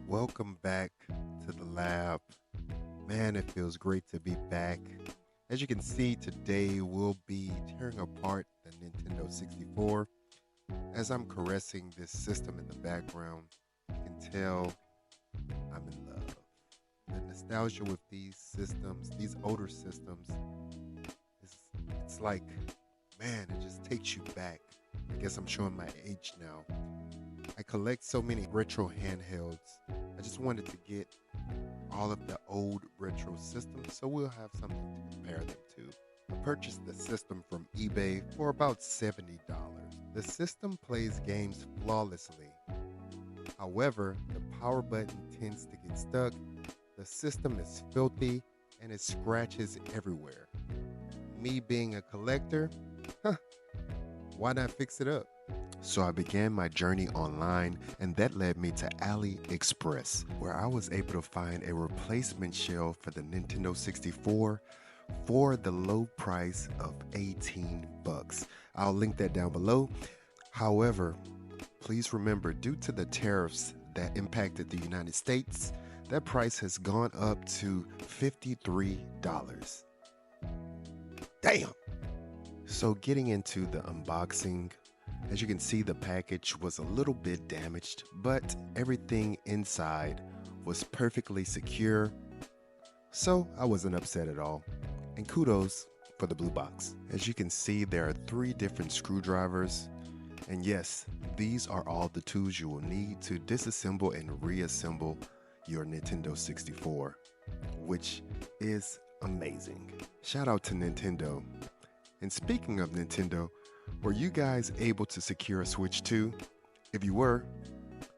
Welcome back to the lab. Man, it feels great to be back. As you can see, today we'll be tearing apart the Nintendo 64. As I'm caressing this system in the background, you can tell I'm in love. The nostalgia with these systems, these older systems, is it's like, man, it just takes you back. I guess I'm showing my age now. I collect so many retro handhelds. I just wanted to get all of the old retro systems so we'll have something to compare them to. I purchased the system from eBay for about $70. The system plays games flawlessly. However, the power button tends to get stuck, the system is filthy, and it scratches everywhere. Me being a collector, huh, why not fix it up? So I began my journey online, and that led me to AliExpress, where I was able to find a replacement shell for the Nintendo 64 for the low price of 18 bucks. I'll link that down below. However, please remember, due to the tariffs that impacted the United States, that price has gone up to $53. Damn! So getting into the unboxing, as you can see, the package was a little bit damaged, but everything inside was perfectly secure, so I wasn't upset at all. And kudos for the blue box. As you can see, there are 3 different screwdrivers, and yes, these are all the tools you will need to disassemble and reassemble your Nintendo 64, which is amazing. Shout out to Nintendo. And speaking of Nintendo, were you guys able to secure a Switch 2? If you were,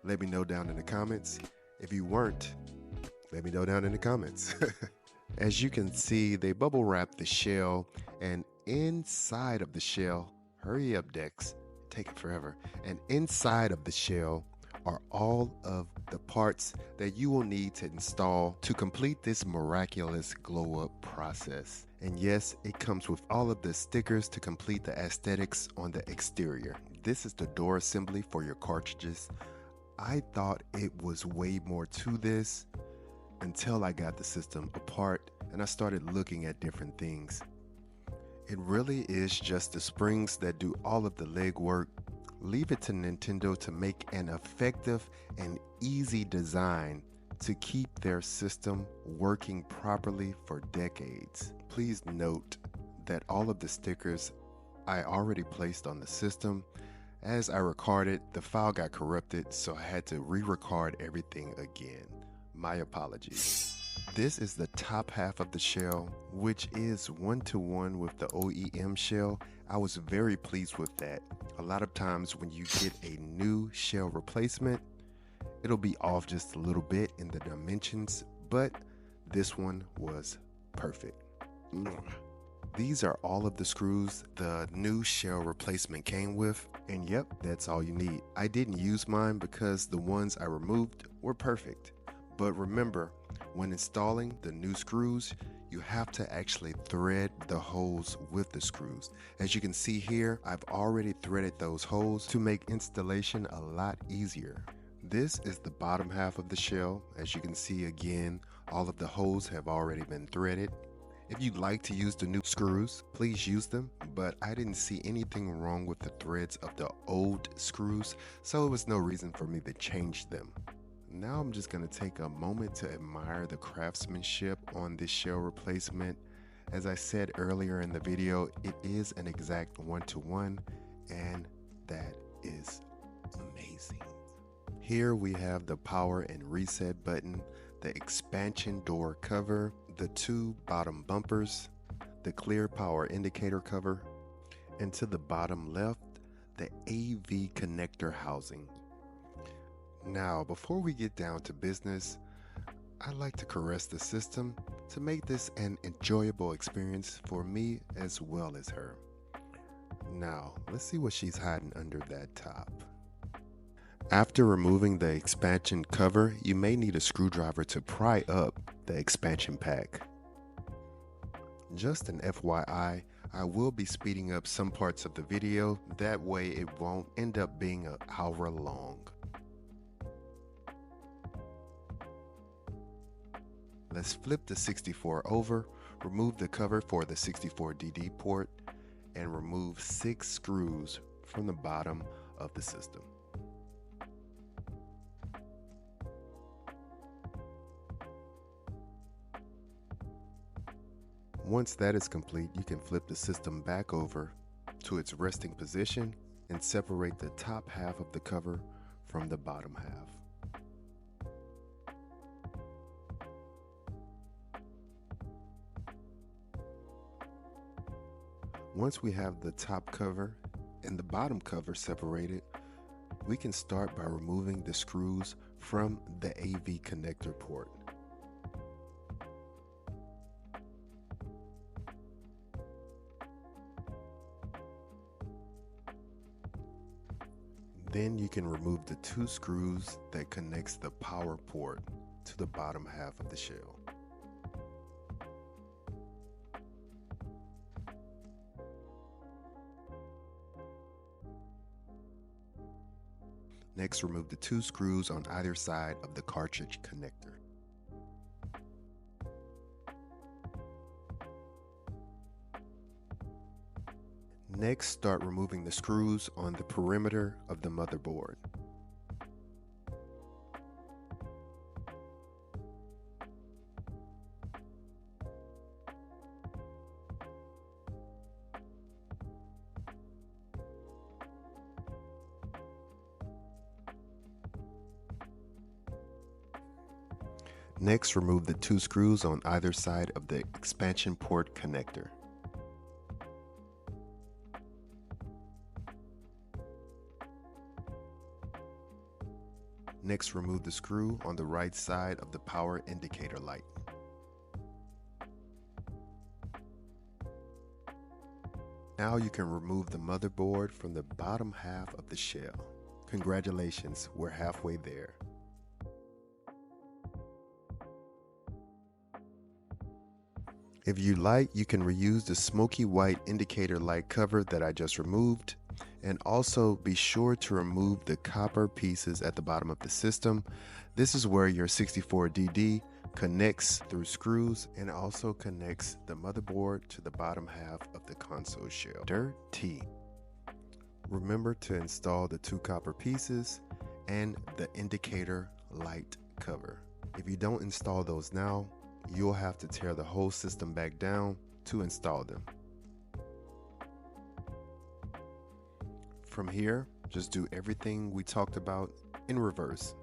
let me know down in the comments. If you weren't, let me know down in the comments. As you can see, they bubble wrap the shell, and inside of the shell, hurry up Dex, take it forever. And inside of the shell are all of the parts that you will need to install to complete this miraculous glow up process. And yes, it comes with all of the stickers to complete the aesthetics on the exterior. This is the door assembly for your cartridges. I thought it was way more to this until I got the system apart and I started looking at different things. It really is just the springs that do all of the legwork. Leave it to Nintendo to make an effective and easy design to keep their system working properly for decades. Please note that all of the stickers I already placed on the system. As I recorded, the file got corrupted, so I had to re-record everything again. My apologies. This is the top half of the shell, which is 1-to-1 with the OEM shell. I was very pleased with that. A lot of times when you get a new shell replacement, it'll be off just a little bit in the dimensions, but this one was perfect. These are all of the screws the new shell replacement came with, and yep, that's all you need. I didn't use mine because the ones I removed were perfect. But remember, when installing the new screws, you have to actually thread the holes with the screws. As you can see here, I've already threaded those holes to make installation a lot easier. This is the bottom half of the shell. As you can see again, all of the holes have already been threaded. If you'd like to use the new screws, please use them, but I didn't see anything wrong with the threads of the old screws, so there was no reason for me to change them. Now I'm just going to take a moment to admire the craftsmanship on this shell replacement. As I said earlier in the video, it is an exact 1-to-1, and that is amazing. Here we have the power and reset button, the expansion door cover, the 2 bottom bumpers, the clear power indicator cover, and to the bottom left, the AV connector housing. Now, before we get down to business, I'd like to caress the system to make this an enjoyable experience for me as well as her. Now, let's see what she's hiding under that top. After removing the expansion cover, you may need a screwdriver to pry up the expansion pack. Just an FYI, I will be speeding up some parts of the video, that way it won't end up being an hour long. Let's flip the 64 over, remove the cover for the 64DD port, and remove 6 screws from the bottom of the system. Once that is complete, you can flip the system back over to its resting position and separate the top half of the cover from the bottom half. Once we have the top cover and the bottom cover separated, we can start by removing the screws from the AV connector port. Then you can remove the 2 screws that connects the power port to the bottom half of the shell. Next, remove the 2 screws on either side of the cartridge connector. Next, start removing the screws on the perimeter of the motherboard. Next, remove the 2 screws on either side of the expansion port connector. Next, remove the screw on the right side of the power indicator light. Now you can remove the motherboard from the bottom half of the shell. Congratulations, we're halfway there. If you like, you can reuse the smoky white indicator light cover that I just removed. And also be sure to remove the copper pieces at the bottom of the system. This is where your 64DD connects through screws and also connects the motherboard to the bottom half of the console shell. Dirty. Remember to install the 2 copper pieces and the indicator light cover. If you don't install those now, you'll have to tear the whole system back down to install them. From here, just do everything we talked about in reverse.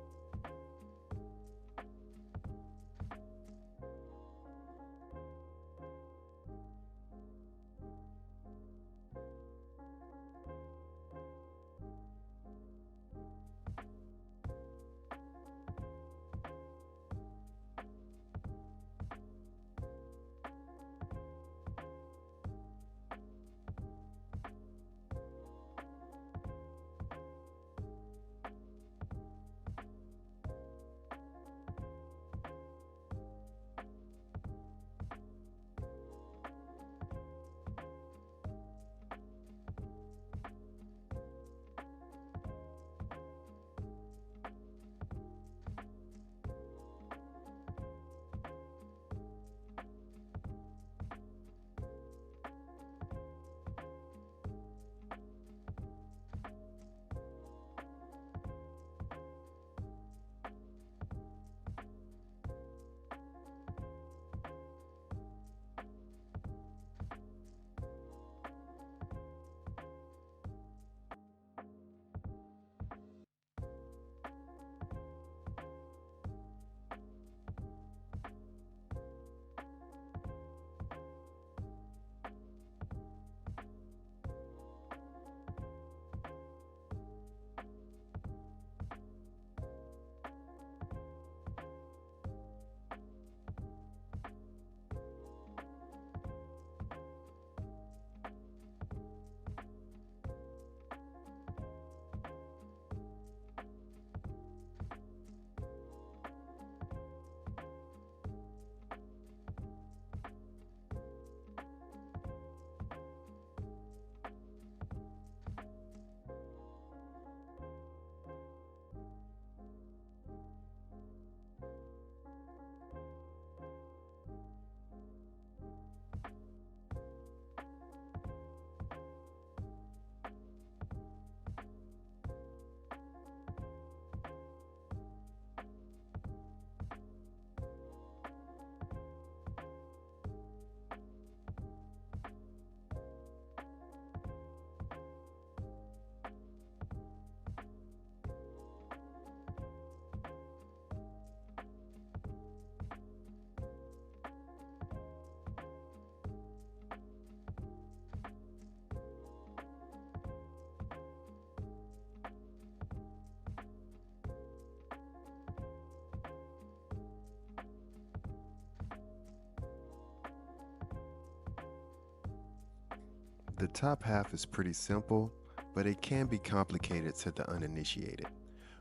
The top half is pretty simple, but it can be complicated to the uninitiated.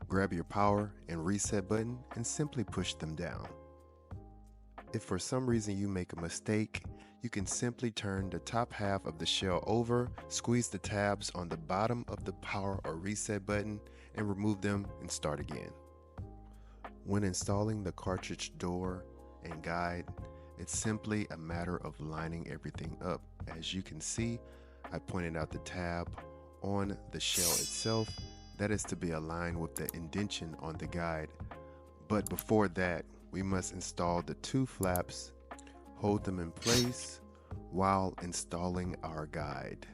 Grab your power and reset button and simply push them down. If for some reason you make a mistake, you can simply turn the top half of the shell over, squeeze the tabs on the bottom of the power or reset button, and remove them and start again. When installing the cartridge door and guide, it's simply a matter of lining everything up. As you can see, I pointed out the tab on the shell itself. That is to be aligned with the indentation on the guide. But before that, we must install the two flaps, hold them in place while installing our guide.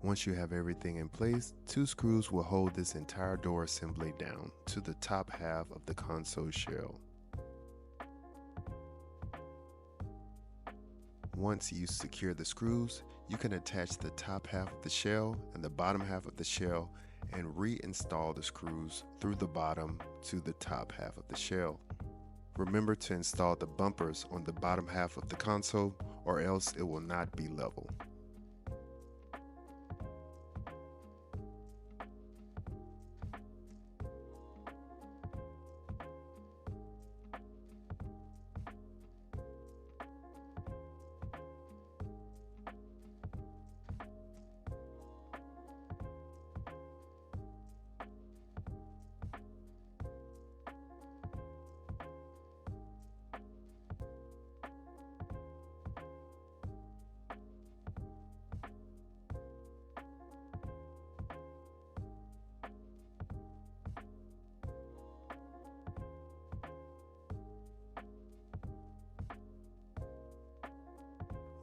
Once you have everything in place, two screws will hold this entire door assembly down to the top half of the console shell. Once you secure the screws, you can attach the top half of the shell and the bottom half of the shell and reinstall the screws through the bottom to the top half of the shell. Remember to install the bumpers on the bottom half of the console or else it will not be level.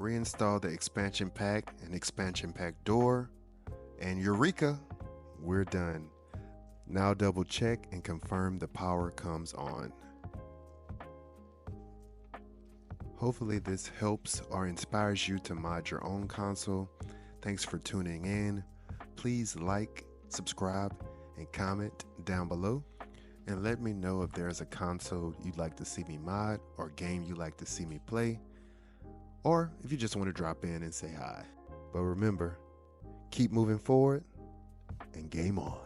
Reinstall the expansion pack and expansion pack door, and eureka, we're done. Now double check and confirm the power comes on. Hopefully this helps or inspires you to mod your own console. Thanks for tuning in. Please like, subscribe, and comment down below. And let me know if there's a console you'd like to see me mod or game you'd like to see me play. Or if you just want to drop in and say hi. But remember, keep moving forward and game on.